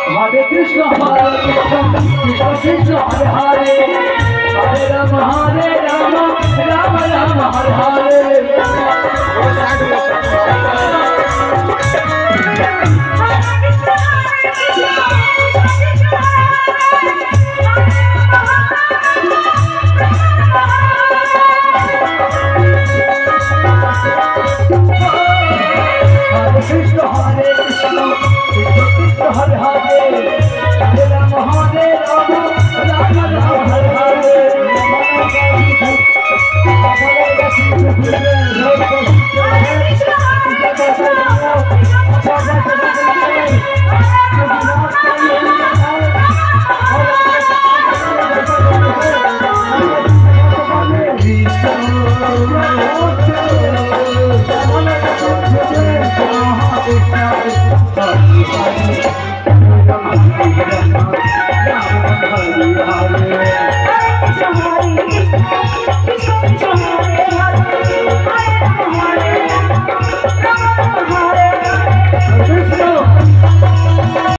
Hare Krishna Krishna Krishna Hare Hare Hare Ram Ram Ram Hare Hare Krishna Hare Krishna Krishna Krishna Hare Hare Hare Ram Ram Ram Hare Hare Krishna